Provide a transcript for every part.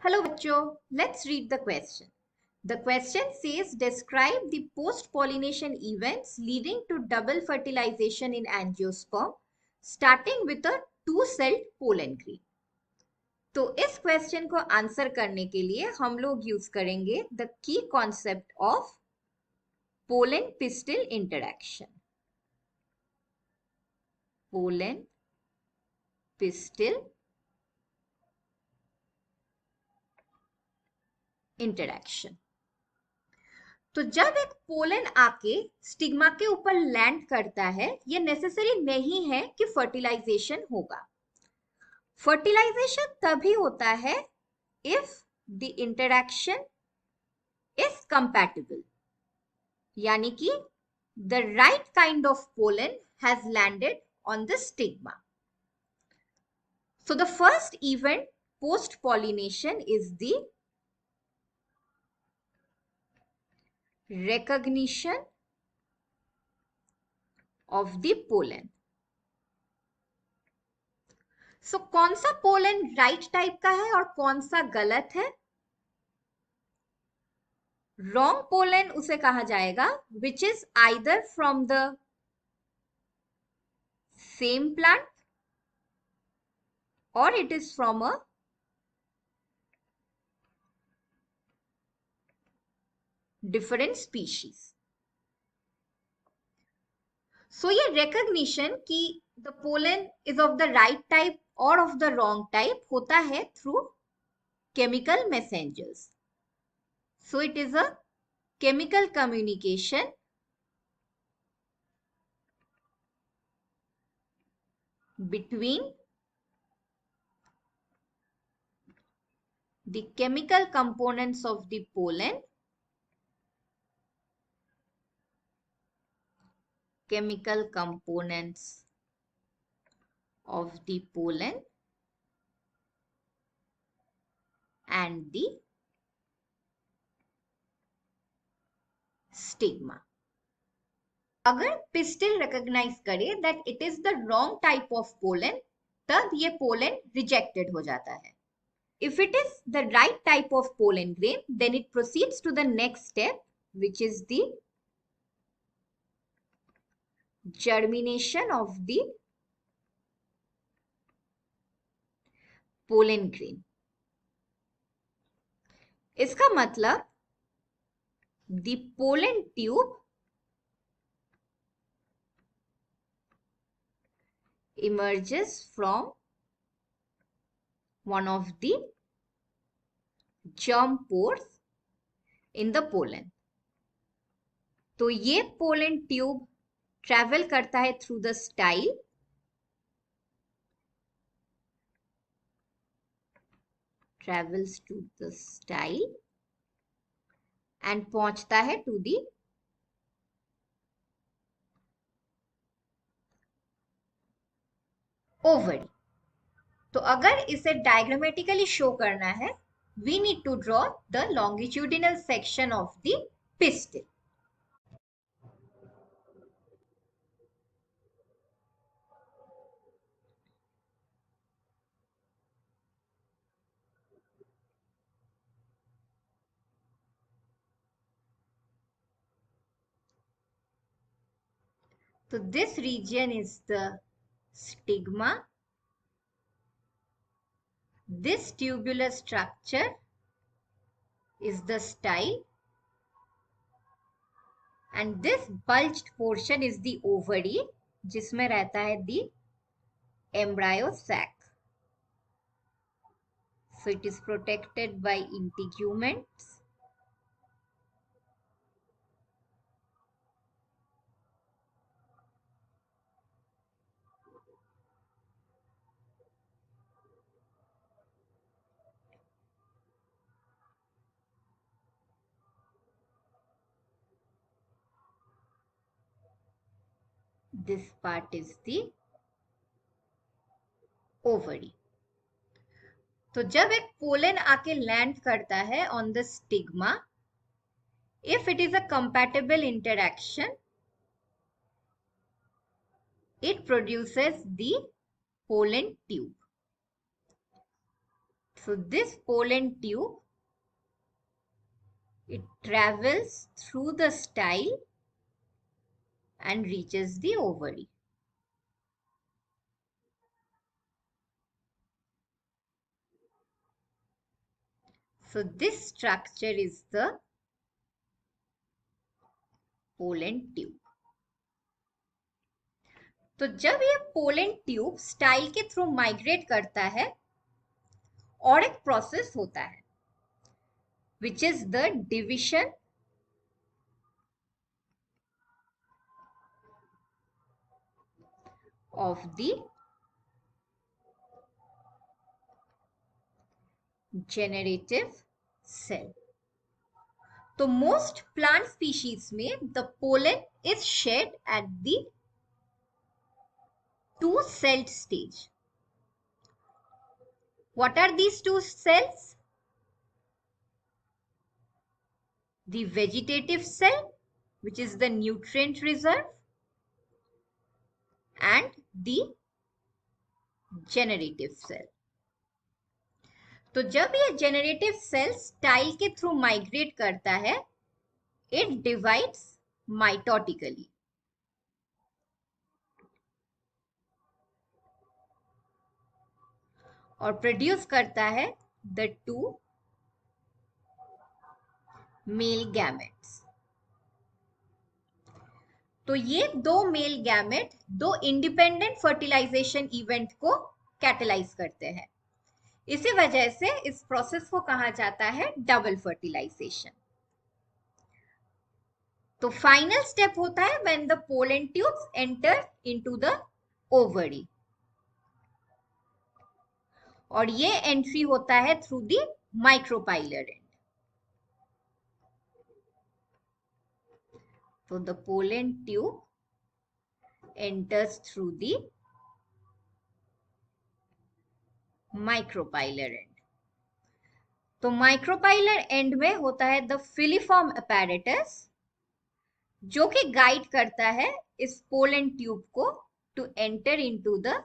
Hello, bachcho. Let's read the question. The question says describe the post-pollination events leading to double fertilization in angiosperm, starting with a two-celled pollen grain. तो इस question को answer करने के लिए हम लोग use करेंगे the key concept of pollen pistil interaction. Pollen pistil interaction. तो जब एक पोलन आके स्टिग्मा के ऊपर लैंड करता है, ये नेसेसरी नहीं है कि फर्टिलाइजेशन होगा. फर्टिलाइजेशन तभी होता है if the interaction is compatible, यानी कि the right kind of pollen has landed on the stigma. So the first event post pollination is the recognition of the pollen. So कौन सा पोलन राइट टाइप का है और कौन सा गलत है? रॉन्ग पोलन उसे कहा जाएगा which is either from the same plant or it is from a different species. So ये recognition कि the pollen is of the right type or of the wrong type होता है through chemical messengers. So it is a chemical communication between the chemical components of the pollen and the stigma. अगर pistil recognise करे that it is the wrong type of pollen, तब ये pollen rejected हो जाता है. If it is the right type of pollen grain, then it proceeds to the next step, which is the germination of the pollen grain. इसका मतलब the pollen tube emerges from one of the germ pores in the pollen. तो ये pollen tube travel करता है through the style travels to the style and पहुंचता है to the ovary. तो अगर इसे डायग्रामेटिकली शो करना है, we need to draw the longitudinal section of the pistil. So this region is the stigma. This tubular structure is the style and this bulged portion is the ovary जिसमें रहता है the embryo sac. So it is protected by integuments. This part is the ovary. तो जब एक pollen आके land करता है on the stigma, if it is a compatible interaction, it produces the pollen tube. So this pollen tube, it travels through the style and reaches the ovary. So this structure is the pollen tube. तो जब ये pollen tube style के through migrate करता है और एक process होता है which is the division of the generative cell. तो most plant species में the pollen is shed at the two-celled stage. What are these two cells? The vegetative cell, which is the nutrient reserve, and the generative cell. तो जब ये generative cell style के through migrate करता है, it divides mitotically. और produce करता है the two male gametes. तो ये दो मेल गैमेट दो इंडिपेंडेंट फर्टिलाइजेशन इवेंट को कैटलाइज करते हैं. इसी वजह से इस प्रोसेस को कहा जाता है डबल फर्टिलाइजेशन. तो फाइनल स्टेप होता है when the pollen tubes enter into the ovary. और ये एंट्री होता है थ्रू द माइक्रोपाइलर एंड. तो the pollen tube enters through the micropylar and. तो माइक्रोपाइलर एंड में होता है द फिलीफॉर्म अपैरेटस, जो कि गाइड करता है इस पोलन ट्यूब को to enter into the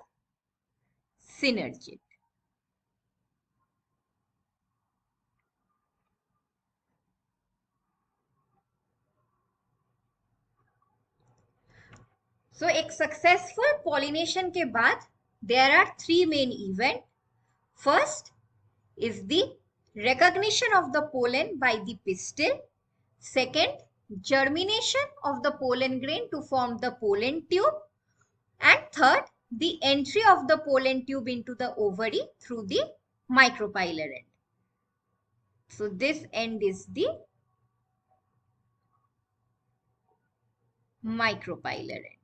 synergid. So एक सक्सेसफुल पॉलिनेशन के बाद there are three main events. First is the recognition of the pollen by the pistil. Second, germination of the pollen grain to form the pollen tube. And third, the entry of the pollen tube into the ovary through the micropilar end. So this end is the micropilar end.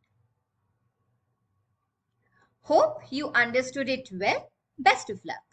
Hope you understood it well. Best of luck.